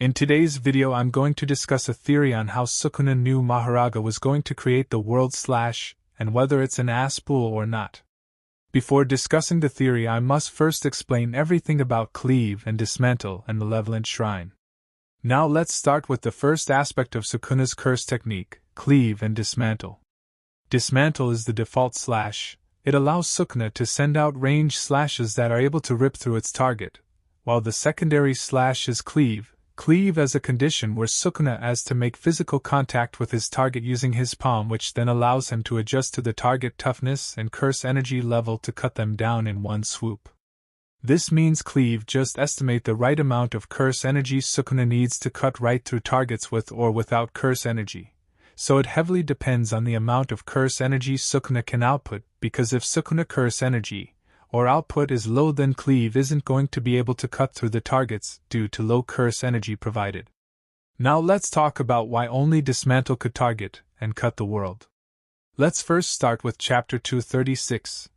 In today's video I'm going to discuss a theory on how Sukuna knew Mahoraga was going to create the world slash, and whether it's an asspool or not. Before discussing the theory I must first explain everything about cleave and dismantle and Malevolent Shrine. Now let's start with the first aspect of Sukuna's curse technique, cleave and dismantle. Dismantle is the default slash. It allows Sukuna to send out ranged slashes that are able to rip through its target, while the secondary slash is cleave. Cleave as a condition where Sukuna has to make physical contact with his target using his palm, which then allows him to adjust to the target toughness and curse energy level to cut them down in one swoop. This means cleave just estimate the right amount of curse energy Sukuna needs to cut right through targets with or without curse energy. So it heavily depends on the amount of curse energy Sukuna can output, because if Sukuna curse energy or output is low, then cleave isn't going to be able to cut through the targets due to low curse energy provided. Now let's talk about why only dismantle could target and cut the world. Let's first start with Chapter 236.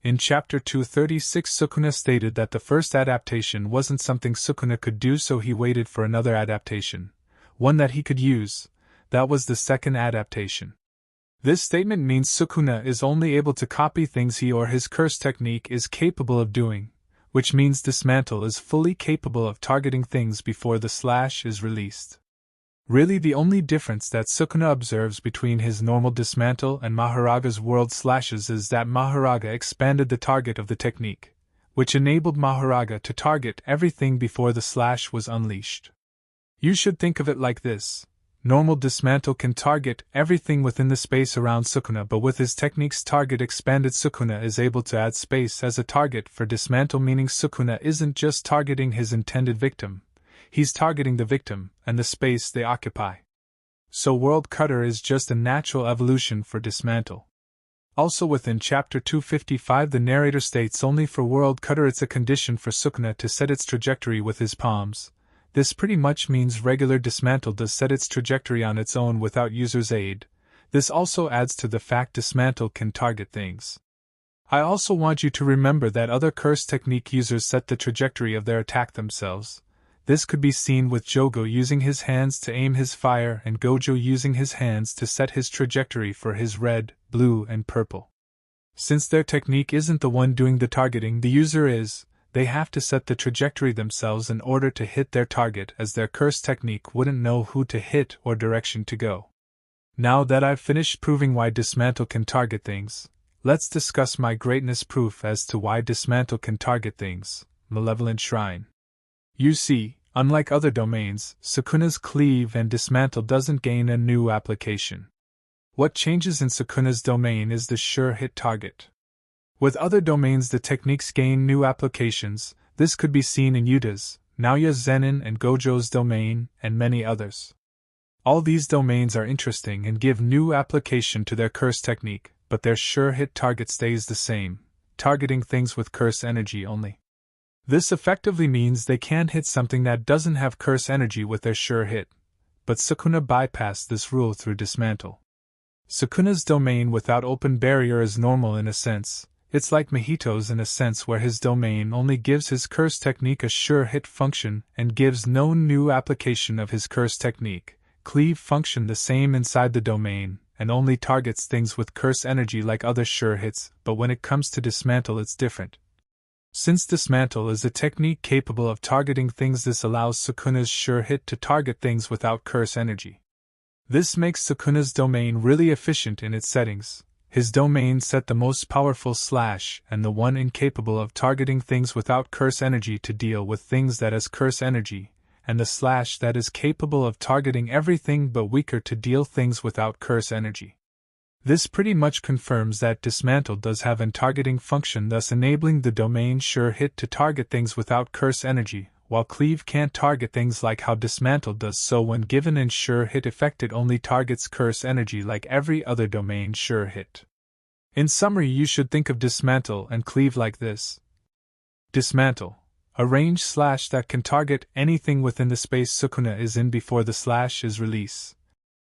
In Chapter 236 Sukuna stated that the first adaptation wasn't something Sukuna could do, so he waited for another adaptation, one that he could use. That was the second adaptation. This statement means Sukuna is only able to copy things he or his curse technique is capable of doing, which means dismantle is fully capable of targeting things before the slash is released. Really, the only difference that Sukuna observes between his normal dismantle and Mahoraga's world slashes is that Mahoraga expanded the target of the technique, which enabled Mahoraga to target everything before the slash was unleashed. You should think of it like this. Normal dismantle can target everything within the space around Sukuna, but with his technique's target expanded, Sukuna is able to add space as a target for dismantle, meaning Sukuna isn't just targeting his intended victim, he's targeting the victim and the space they occupy. So World Cutter is just a natural evolution for dismantle. Also within Chapter 255 the narrator states only for World Cutter it's a condition for Sukuna to set its trajectory with his palms. This pretty much means regular dismantle does set its trajectory on its own without user's aid. This also adds to the fact dismantle can target things. I also want you to remember that other curse technique users set the trajectory of their attack themselves. This could be seen with Jogo using his hands to aim his fire and Gojo using his hands to set his trajectory for his red, blue, and purple. Since their technique isn't the one doing the targeting, the user is. They have to set the trajectory themselves in order to hit their target, as their curse technique wouldn't know who to hit or direction to go. Now that I've finished proving why dismantle can target things, let's discuss my greatness proof as to why dismantle can target things, Malevolent Shrine. You see, unlike other domains, Sukuna's cleave and dismantle doesn't gain a new application. What changes in Sukuna's domain is the sure hit target. With other domains the techniques gain new applications. This could be seen in Yuta's, Naoya's Zenin and Gojo's domain, and many others. All these domains are interesting and give new application to their curse technique, but their sure hit target stays the same, targeting things with curse energy only. This effectively means they can't hit something that doesn't have curse energy with their sure hit, but Sukuna bypassed this rule through dismantle. Sukuna's domain without open barrier is normal in a sense. It's like Mahito's in a sense, where his domain only gives his curse technique a sure hit function and gives no new application of his curse technique. Cleave function the same inside the domain, and only targets things with curse energy like other sure hits, but when it comes to dismantle it's different. Since dismantle is a technique capable of targeting things, this allows Sukuna's sure hit to target things without curse energy. This makes Sukuna's domain really efficient in its settings. His domain set the most powerful slash and the one incapable of targeting things without curse energy to deal with things that has curse energy, and the slash that is capable of targeting everything but weaker to deal things without curse energy. This pretty much confirms that dismantle does have an targeting function, thus enabling the domain sure hit to target things without curse energy, while cleave can't target things like how dismantle does, so when given an sure hit effect it only targets curse energy like every other domain sure hit. In summary, you should think of dismantle and cleave like this. Dismantle, a ranged slash that can target anything within the space Sukuna is in before the slash is released.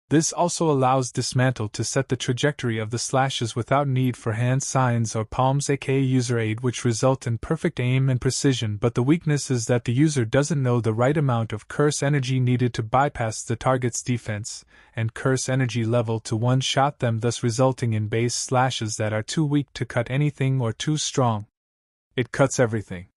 This also allows Dismantle to set the trajectory of the slashes without need for hand signs or palms aka user aid, which result in perfect aim and precision, but the weakness is that the user doesn't know the right amount of curse energy needed to bypass the target's defense and curse energy level to one-shot them, thus resulting in base slashes that are too weak to cut anything or too strong. It cuts everything.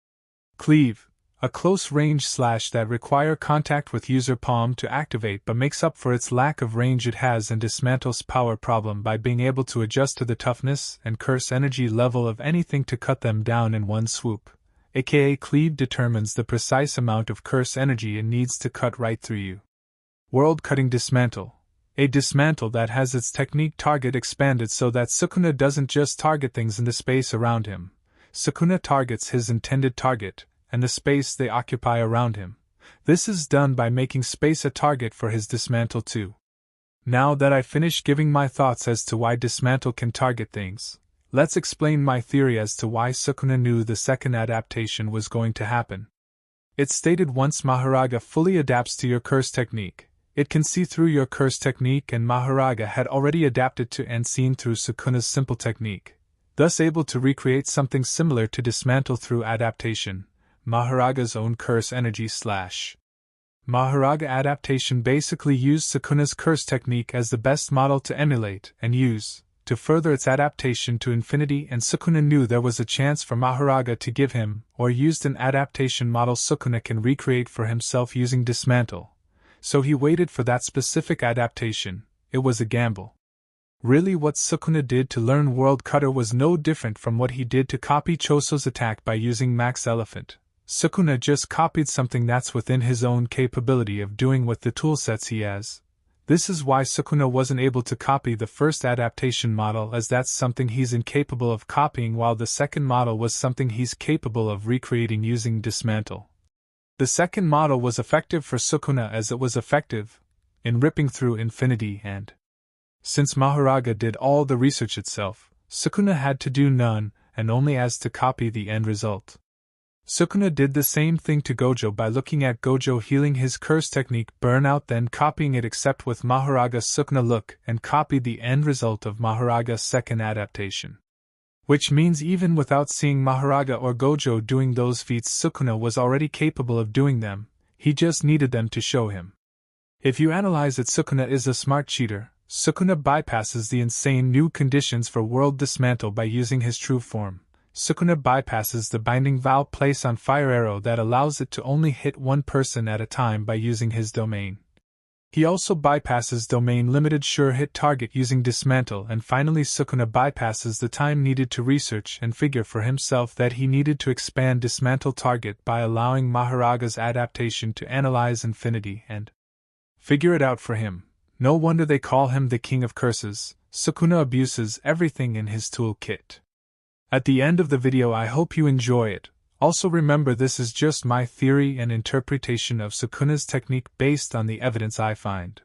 Cleave, a close-range slash that require contact with user palm to activate but makes up for its lack of range it has in Dismantle's power problem by being able to adjust to the toughness and curse energy level of anything to cut them down in one swoop, aka Cleave determines the precise amount of curse energy it needs to cut right through you. World-cutting Dismantle, a dismantle that has its technique target expanded so that Sukuna doesn't just target things in the space around him. Sukuna targets his intended target, and the space they occupy around him. This is done by making space a target for his Dismantle too. Now that I've finished giving my thoughts as to why Dismantle can target things, let's explain my theory as to why Sukuna knew the second adaptation was going to happen. It's stated once Mahoraga fully adapts to your curse technique, it can see through your curse technique, and Mahoraga had already adapted to and seen through Sukuna's simple technique, thus able to recreate something similar to Dismantle through adaptation. Mahoraga's own curse energy slash. Mahoraga adaptation basically used Sukuna's curse technique as the best model to emulate and use, to further its adaptation to infinity, and Sukuna knew there was a chance for Mahoraga to give him, or used an adaptation model Sukuna can recreate for himself using Dismantle. So he waited for that specific adaptation. It was a gamble. Really, what Sukuna did to learn World Cutter was no different from what he did to copy Choso's attack by using Max Elephant. Sukuna just copied something that's within his own capability of doing with the toolsets he has. This is why Sukuna wasn't able to copy the first adaptation model, as that's something he's incapable of copying, while the second model was something he's capable of recreating using Dismantle. The second model was effective for Sukuna as it was effective in ripping through infinity, and since Mahoraga did all the research itself, Sukuna had to do none and only as to copy the end result. Sukuna did the same thing to Gojo by looking at Gojo healing his curse technique Burnout, then copying it, except with Mahoraga. Sukuna look and copied the end result of Mahoraga's second adaptation. Which means even without seeing Mahoraga or Gojo doing those feats, Sukuna was already capable of doing them, he just needed them to show him. If you analyze it, Sukuna is a smart cheater. Sukuna bypasses the insane new conditions for World Dismantle by using his true form. Sukuna bypasses the binding vow place on fire arrow that allows it to only hit one person at a time by using his domain. He also bypasses domain limited sure hit target using Dismantle, and finally Sukuna bypasses the time needed to research and figure for himself that he needed to expand Dismantle target by allowing Mahoraga's adaptation to analyze infinity and figure it out for him. No wonder they call him the King of Curses. Sukuna abuses everything in his toolkit. At the end of the video, I hope you enjoy it. Also remember, this is just my theory and interpretation of Sukuna's technique based on the evidence I find.